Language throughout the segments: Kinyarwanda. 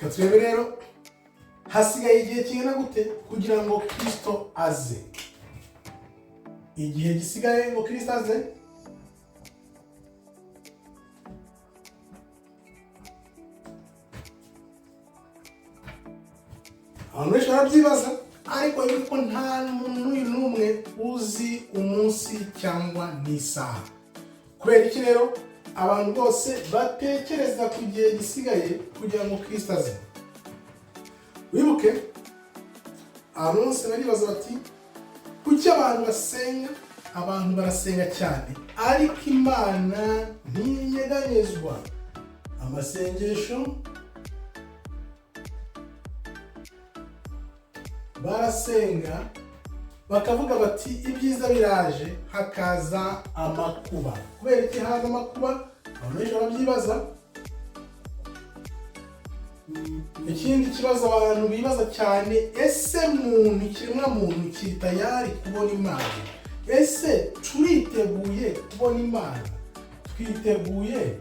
Katwebe rero hasigaye igihe kingana gute kugira ngo Kristo aze? Igihe gisigaye ngo Kristo aze abantu benshi barabyibaza, ariko yuko nta muntu n'umwe uzi umunsi cyangwa n'isaha. Kubera iki rero abantu bose batekereza ku gihe gisigaye kugira ngo Kristo aze? Wibuke abantu bose baribaza bati kuki abantu basenga? Abantu barasenga cyane, ariko Imana ntinyeganyezwa. Amasengesho barasenga bakavuga bati ibyiza biraje, hakaza amakuba. Kubera iki haza amakuba? Abantu benshi barabyibaza. Ikindi kibazo abantu bibaza cyane, ese muntu, ikiremwa muntu kiri tayari kubona Imana? Ese turiteguye kubona Imana? Twiteguye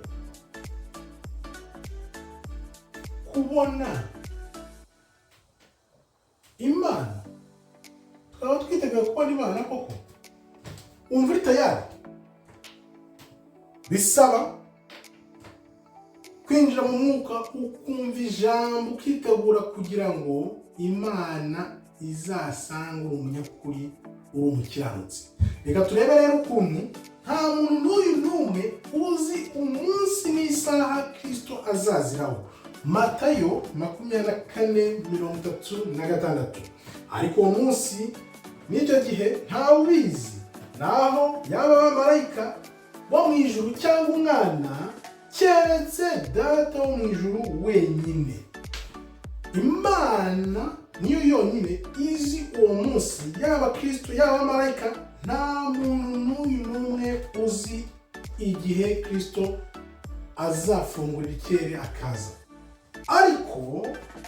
kubona Imana? Twaba twiteguye kubona Imana koko? Umva uri tayari? Bisaba kwinjira mu mwuka, ukumva ijambo, ukitegura kugira ngo Imana izasange uri umunyakuri, uri umukiranutsi. Reka turebe rero ukuntu nta muntu n'umwe uzi umunsi n'isaha Kristo azaziraho. Matayo 24:36. Ariko uwo munsi n'icyo gihe ntawe ubizi, naho yaba abamarayika bo mu ijuru cyangwa umwana, keretse Data wo mu ijuru wenyine. Imana niyo yonyine izi uwo munsi, yaba Kristo yaba abamarayika. Nta muntu n'umwe uzi igihe Kristo azafungurira ikirere akaza. Ariko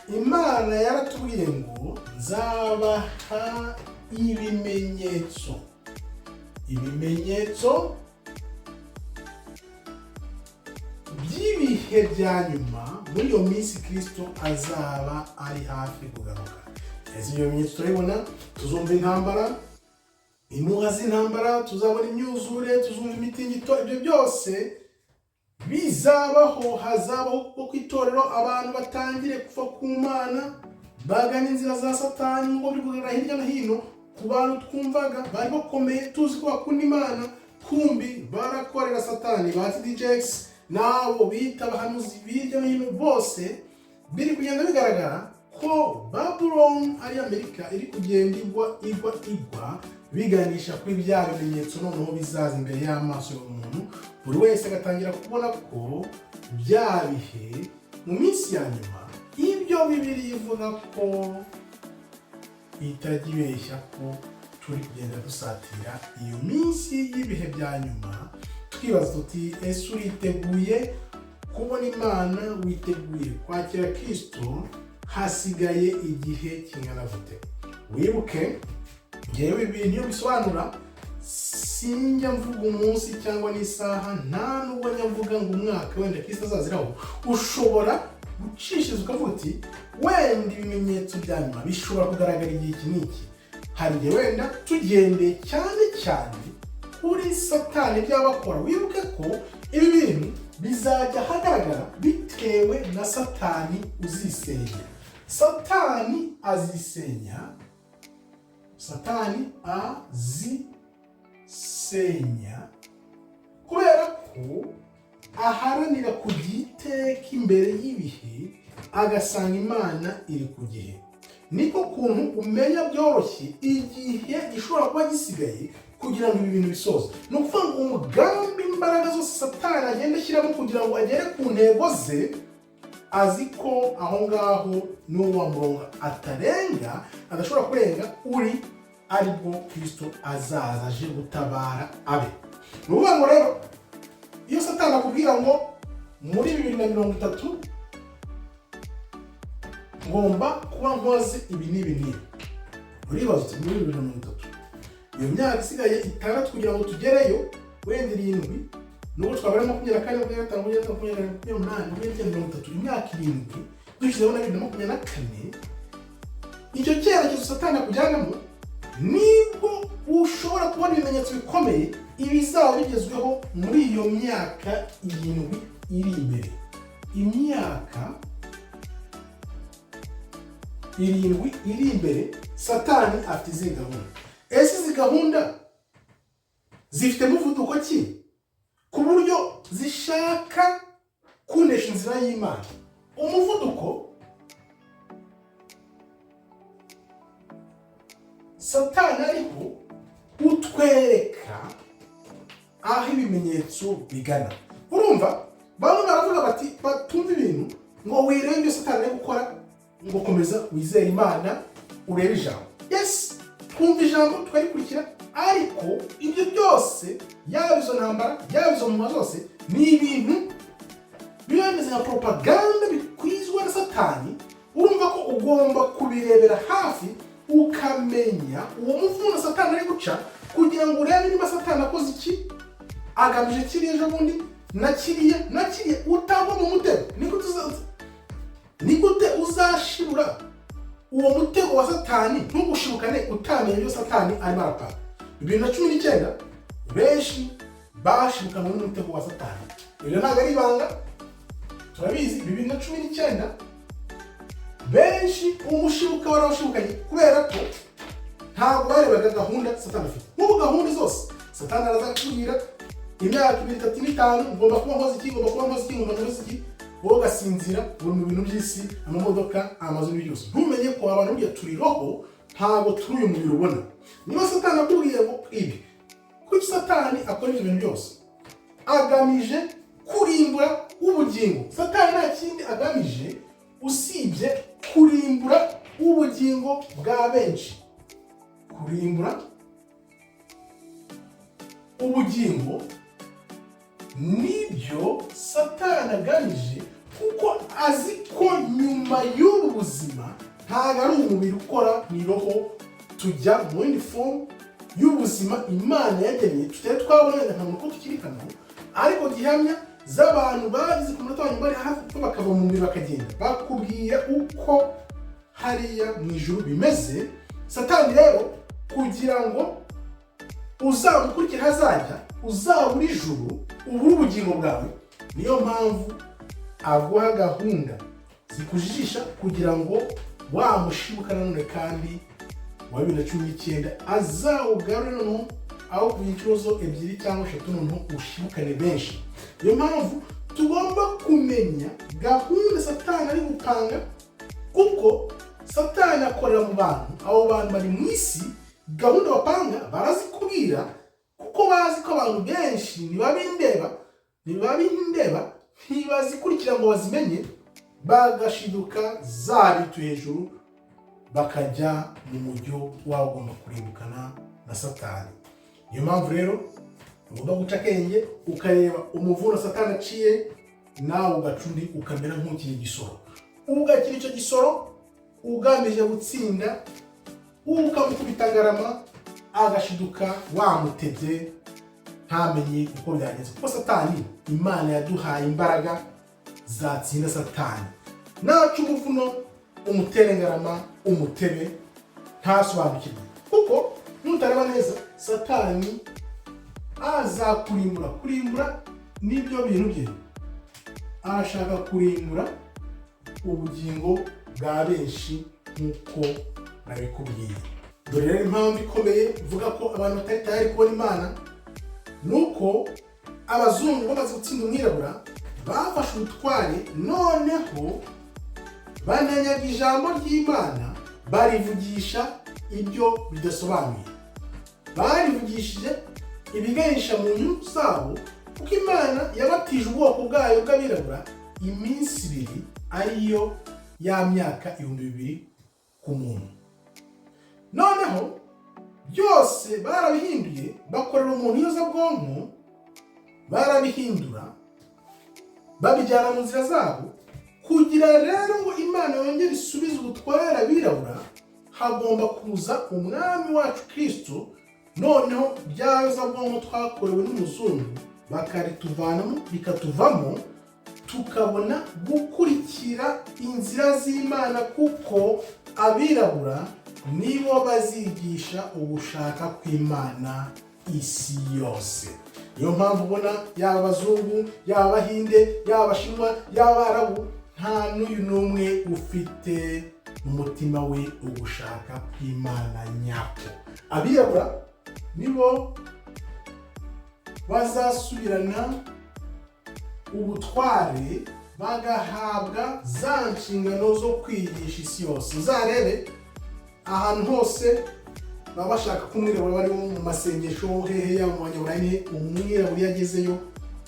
Imana yaratubwiye ngo nzabaha ibimenyetso. Ibimenyetso by'ibihe bya nyuma, muri iyo minsi Kristo azaba ari hafi kugaruka. Ese iyo bimenyetso turabibona, tuzumva intambara, impuha z'intambara, tuzabona imyuzure, tuzumva imitingito. Ibyo byose bizabaho. Hazabaho ku itorero abantu batangire kuva ku Mana, bagana inzira za Satani, ngo biri kugaragara hirya no hino. Ku bantu twumvaga bari bakomeye, tuzi ko bakunda Imana, kumbi barakorera Satani. Ba TDJX nabo bita abahanuzi hirya no hino, bose biri kugenda bigaragara ko Babylon ari Amerika iri kugenda igwa biganisha kuri bya bimenyetso noneho bizaza imbere y'amaso y'umuntu. Buri wese agatangira kubona ko bya bihe mu minsi ya nyuma, ibyo Bibiliya ivuga ko itajya ibeshya ko turi kugenda dusatira iyo minsi y'ibihe bya nyuma. Twibaza tuti, ese uriteguye kubona Imana? Witeguye kwakira Kristo? Hasigaye igihe kingana gute? Wibuke ngewe ibintu iyo bisobanura, sinjya mvuga umunsi cyangwa n'isaha, nta nubwo njya mvuga ngo umwaka wenda Kristo azaziraho. Ushobora gucishiriza ukavuga uti wenda ibimenyetso bya nyuma bishobora kugaragara igihe iki n'iki. Hari igihe wenda tugendeye cyane cyane kuri Satani by'abakora. Wibuke ko ibi bintu bizajya ahagaragara bitewe na Satani uzisenya. Satani azisenya. Satani azisenya kubera ko aharanira kujya iteka imbere y'ibihe, agasanga Imana iri ku gihe. Niko kuntu umenya byoroshye igihe gishobora kuba gisigaye kugira ngo ibi bintu bisoze. Ni ukuvuga ngo umugambi, imbaraga zose Satani agenda ashyiramo kugira ngo agere ku ntego ze, azi ko aho ngaho n'uwa murongo atarenga, adashobora kurenga, uri aribwo Kristo azaza aje gutabara abe. Ni ukuvuga ngo rero iyo Satani akubwira ngo muri 2030 ngomba kuba nkoze ibi n'ibi, uribaza uti muri 2030 iyo myaka isigaye 6 kugira ngo tugereyo, wenda 7, nubwo twabara 24, 25, 26, 27, 28, 29, 30, imyaka 7, dushyizeho na 2024, icyo cyerekezo Satani akujyanamo nibwo ushobora kubona ibimenyetso bikomeye ibizaba bigezweho muri iyo myaka 7 iri imbere. Imyaka 7 iri imbere Satani afite izi gahunda. Ese izi gahunda zifite muvuduko ki ku buryo zishaka kunesha inzira y'Imana? Umuvuduko Satani ariho utwereka aho ibimenyetso bigana. Urumva bamwe baravuga bati batumva ibintu ngo wirebe ibyo Satani ari gukora, ngo komeza wizere Imana urebe ijambo. Yes, twumva ijambo twarikurikira, ariko ibyo byose yaba izo ntambara yaba izo mpuma zose ni ibintu biba bimeze nka propaganda bikwizwa na Satani. Urumva ko ugomba kubirebera hafi ukamenya uwo muvuno Satani ari guca, kugira ngo urebe niba Satani akoze iki, agamije kiriya ejo bundi na kiriya utagwa mu mutego. Ni gute uzashirura uwo mutego wa Satani ntugushibukane utamenye ibyo Satani arimo arakora? 2019 benshi bashibukana n'umutego wa Satani. Ibyo ntabwo ari ibanga, turabizi. 2019 benshi umushibuka warashibukanye kubera ko ntabwo barebaga gahunda Satani afite. Nk'ubu gahunda zose Satani arazakubwira imyaka 2, 3, 5 ngomba kuba nkoze iki, ngomba kuba nkoze iki, ngomba nkoze iki, wowe ugasinzira uri mu bintu by'isi, amamodoka, amazu byose. Ntumenye ko abantu burya turi roho, ntabwo turi uyu mubiri ubona. Niba Satani akubwiye ngo ibi, kuki Satani akora ibyo bintu byose? Agamije kurimbura ubugingo. Satani nta kindi agamije usibye kurimbura ubugingo bwa benshi. Kurimbura ubugingo nibyo Satani agamije, kuko azi ko nyuma y'ubu buzima ntabwo ari umubiri ukora, ni roho. Tujya mu yindi form y'ubuzima Imana yageneye tutari twabona nta muntu tukirikana, ariko gihamya z'abantu bagize ku munota wa nyuma bari hafi ko bakava mu mubiri bakagenda, bakubwira uko hariya mu ijuru bimeze. Satani rero kugira ngo uzamukurikira hazajya uzabura ijuru ubura ubugingo bwawe, niyo mpamvu aguha gahunda zikujijisha kugira ngo wamushibuka nanone kandi wa 2019 azawugarure noneho aho ku inshuro 2 cyangwa 3 noneho ushibukane benshi. Niyo mpamvu tugomba kumenya gahunda Satani ari gupanga, kuko Satani akorera mu bantu. Abo bantu bari mu isi, gahunda bapanga barazikubwira, kuko bazi ko abantu benshi ntibabindeba ntibazikurikira ngo bazimenye, bagashiduka zabitu hejuru bakajya mu mujyo wabo ugomba kurimbukana na Satani. Niyo mpamvu rero ugomba guca akenge ukareba umuvuno Satani aciye, nawe ugacundi ukamera nk'ukiri gisoro. Ugakira icyo gisoro ugamije gutsinda, ukamukubita ngarama agashiduka wamutebye ntamenye uko byagenze. Kuko Satani, Imana yaduhaye imbaraga zatsinda Satani. Naca umuvuno umutere ngarama umutebe ntasobanukirwe, kuko nutareba neza Satani azakurimbura. Kurimbura nibyo bintu bye, arashaka kurimbura ubugingo bwa benshi nk'uko nabikubwiye. Dore rero impamvu ikomeye mvuga ko abantu batari tayari kubona Imana, nuko abazungu bamaze gutsinda umwirabura bafashe ubutware, noneho bananyaga ijambo ry'Imana, barivugisha ibyo bidasobanuye. Barivugishije ibiganisha mu nyungu zabo, kuko Imana yabatije ubwoko bwayo bw'abirabura iminsi 2, ariyo ya myaka 2000 ku muntu. Noneho byose barabihinduye, bakorera umuntu iyozabwonko, barabihindura babijyana mu nzira zabo, kugira rero ngo Imana yongere isubize ubutware abirabura, hagomba kuza umwami wacu Kristo. Noneho ryazabwonko twakorewe n'umuzungu bakarituvanamo, bikatuvamo, tukabona gukurikira inzira z'Imana, kuko abirabura nibo bazigisha ugushaka kw'Imana isi yose. Niyo mpamvu ubona yaba abazungu, yaba abahinde, yaba abashinwa, yaba abarabu, nta n'uyu n'umwe ufite mu mutima we ugushaka kw'Imana nyako. Abirabura nibo bazasubirana ubutware, bagahabwa za nshingano zo kwigisha isi yose. Uzarebe ahantu hose baba bashaka ko umwirabura bari mu masengesho, hehe ya mu banyaburayi, umwirabura yagezeyo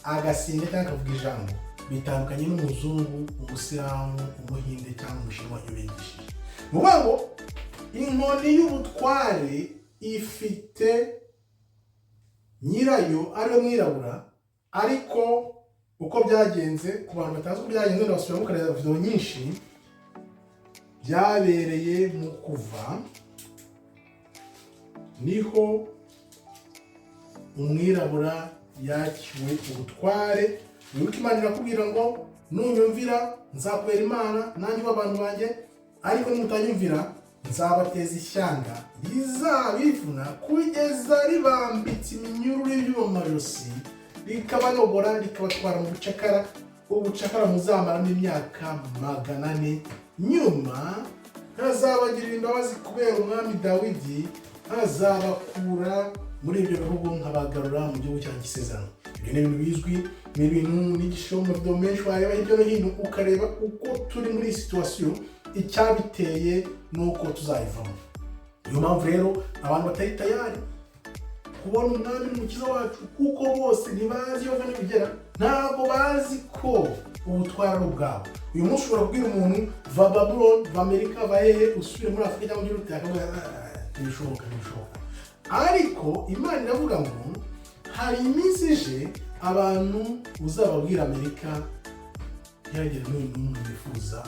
agasenga cyangwa akavuga ijambo, bitandukanye n'umuzungu, umusilamu, umuhinde cyangwa umushinwa yabigishije. Mu ngo inkoni y'ubutware ifite nyirayo ariwe mwirabura, ariko uko byagenze ku bantu batazi uko byagenze, ndabasubira mukareba video nyinshi, byabereye mu Kuva, niho umwirabura yakiwe ubutware. Wibuke Imana irakubwira ngo nunyumvira nzakubera Imana nanjye w'abantu banjye, ariko nimutanyumvira nzabateza ishyanga rizabivuna kugeza ribambitse iminyururu y'amajosi, rikabanogora rikabatwara mu bucakara. Ubucakara muzamaramo imyaka 400. Nyuma nkazabagirira imbabazi kubera umwami Dawidi, azabakura muri ibyo bihugu nkabagarura mu gihugu cya gisezerano. Ibyo ni ibintu bizwi, ni ibintu nigisha mu video menshi, wareba hirya no hino ukareba uko turi muri situation, icyabiteye nuko tuzayivamo. Niyo mpamvu rero abantu batari tayari kubona umwami n'umukiza wacu, kuko bose ntibazi iyo bane bigera, ntabwo bazi ko ubutwara ubwabo. Uyu munsi ushobora kubwira umuntu va Babylon, va Amerika, va hehe, usubire muri Afurika cyangwa muri Rutaka, ntibishoboka. Ariko Imana iravuga ngo hari iminsi ije abantu uzababwira Amerika ntihagire n'umuntu wifuza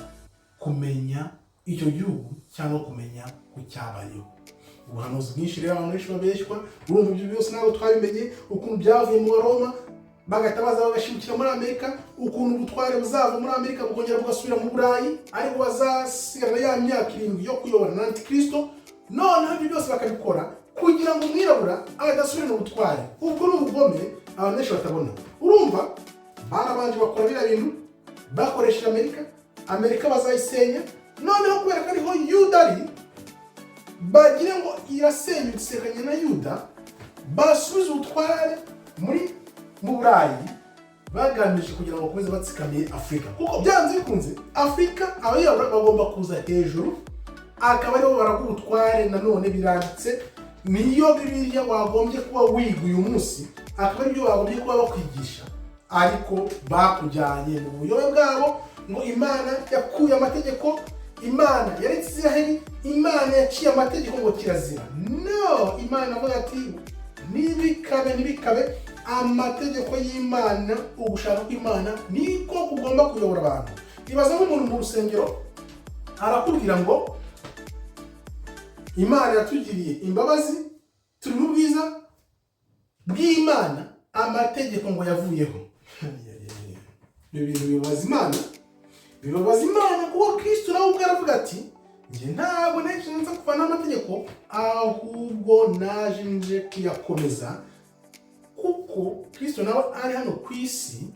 kumenya icyo gihugu cyangwa kumenya ku cyabayeho. Ubuhanuzi bwinshi rero abantu benshi babeshywa, urumva ibyo byose ntabwo twabimenye, ukuntu byavuye mu Baroma bagatabaza bagashimikira muri Amerika, ukuntu ubutware buzava muri Amerika bukongera bugasubira mu Burayi, ariko bazasigara ya myaka 7 yo kuyobora na Antikristo. Noneho ibyo byose bakabikora kugira ngo umwirabura adasubira mu butware. Ubwo ni ubugome abantu benshi batabona. Urumva barabanje bakora biriya bintu, bakoresheje Amerika bazayisenya, noneho kubera ko ariho Yuda ari, bagire ngo irasenyutse kanye na Yuda, basubiza ubutware mu Burayi, bagamije kugira ngo bakomeze batsikamiye Afurika. Kuko byanze bikunze Afurika abayobora bagomba kuza hejuru, akaba aribo baraguha ubutware. Nanone biranditse, niyo Bibiliya wagombye kuba wiga uyu munsi, akaba aribyo wagombye kuba bakwigisha, ariko bakujyanye mu buyobe bwabo ngo Imana yakuye amategeko, Imana yaretse Isiraheli, Imana yaciye amategeko ngo kirazira. No, Imana avuga ati nibikabe amategeko y'Imana, ugushaka kw'Imana niko kugomba kuyobora abantu. Ibaza nk'umuntu mu rusengero arakubwira ngo Imana yatugiriye imbabazi, turi mu bwiza bw'Imana, amategeko ngo yavuyeho. Ibyo bintu bibabaza Imana, kuko Kristo nawe ubwo aravuga ati njye ntabwo neza kuvana amategeko, ahubwo naje nje kuyakomeza. Kuko Kristo nawe ari hano ku isi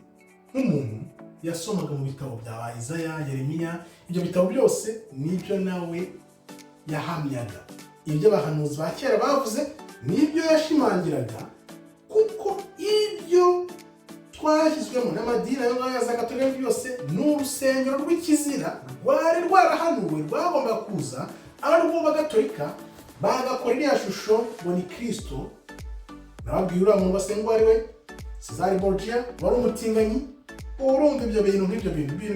nk'umuntu yasomaga mu bitabo bya Isaya, Yeremiya, ibyo bitabo byose nibyo nawe yahamyaga. Ibyo abahanuzi ba kera bavuze nibyo yashimangiraga, kuko ibyo twashyizwemo n'amadini ayo ngayo za Gatolika byose ni urusengero rw'ikizira rwari rwarahanuwe rwagomba kuza, ariko Abagatolika bagakora iriya shusho ngo ni Kristo. Nababwiye uriya muntu basenga ari we Cesare Borgia, wari umutinganyi. Urumva ibyo bintu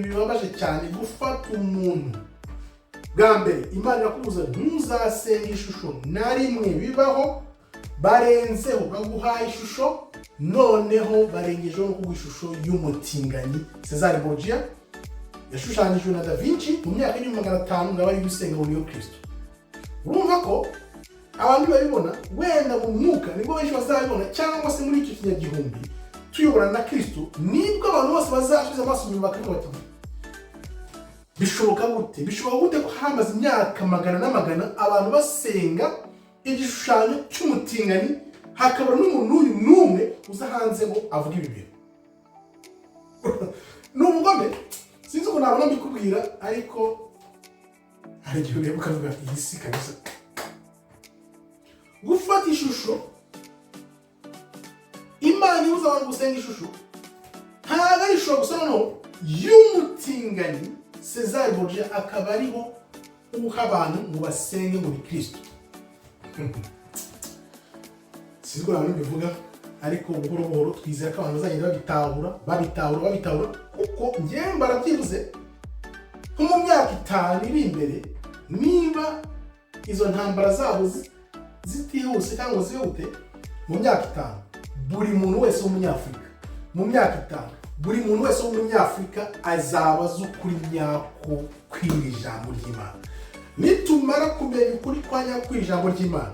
bibabaje cyane, gufata umuntu. Bwa mbere Imana irakubuza ntuzasenga ishusho na rimwe bibaho, barenzeho baguha ishusho, noneho barengejeho no kuguha ishusho y'umutinganyi. Cesare Borgia yashushanyijwe na Da Vinci mu myaka 1500 ngo abari gusenga muri Kristo. Urumva ko abantu babibona, wenda mu mwuka nibwo benshi bazabibona, cyangwa se muri icyo kinyagihumbi tuyoborana na Kristo, nibwo abantu bose bazasubiza amaso inyuma bakavuga bati bishoboka gute ko hamaze imyaka magana n'amagana abantu basenga igishushanyo cy'umutingani, hakabura n'umuntu n'umwe uza hanze ngo avuge ibi bintu. Ni umugome, sinzi ko nabona mbikubwira, ariko hari igihe ureba ukavuga iyi si kabisa. Gufata ishusho, Imana ibuza abantu gusenga ishusho, ntabwo ari ishusho gusa noneho y'umutingani Cesar Borgia, akaba ariho uha abantu ngo basenge muri Kristo. Sinzi ko nabona mbivuga, ariko buhoro buhoro twizera ko abantu bazagenda babitahura, kuko njyewe mbarabyibuze nko mu myaka 5 iri imbere, niba izo ntambara zabo zitihuse cyangwa zihute, mu myaka 5 buri muntu wese w'umunyafurika, mu myaka 5 buri muntu wese w'umunyafurika azaba azi ukuri nyako kw'iri jambo ry'Imana. Nitumara kumenya ukuri kwa nyako kw'iri jambo ry'Imana,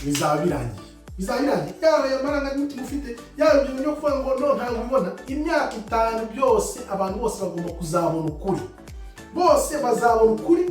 bizaba birangiye. Yaba amarangamutima ufite, yaba ibyo byo kuvuga ngo no ntabwo ubibona, imyaka 5 byose abantu bose bagomba kuzabona ukuri. Bose bazabona ukuri,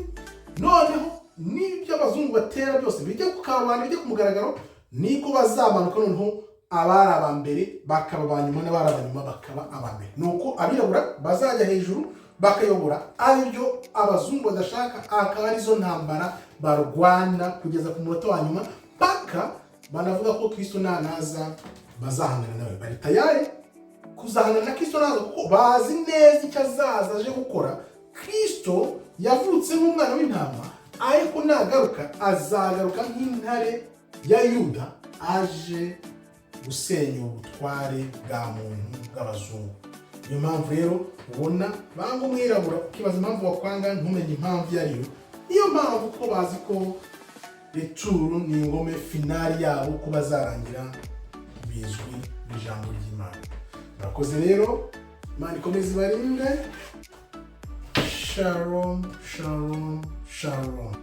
noneho n'ibyo abazungu batera byose bijye ku karubanda, bijye ku mugaragaro, niko bazamanuka noneho abari abambere bakaba abanyuma, n'abari abanyuma bakaba abambere. Nuko abirabura bazajya hejuru bakayobora, aribyo abazungu badashaka, akaba arizo ntambara barwana kugeza ku munota wa nyuma, paka banavuga ko Kristo naza bazahangana nawe. Bari tayari kuzahangana na Kristo naza, kuko bazi neza icyo azaza aje gukora. Kristo yavutse nk'umwana w'intama, ariko nagaruka azagaruka nk'intare ya Yuda, aje gusenya ubutware bwa muntu bw'abazungu. Niyo mpamvu rero ubona banga umwirabura ukibaza impamvu wakwanga ntumenye impamvu iyo ariyo. Niyo mpamvu ko bazi ko returu ni ingome finali yabo, ko bazarangira bizwi n'ijambo ry'Imana. Murakoze rero, Imana ikomeze ibarinde. Shalom, shalom, shalom.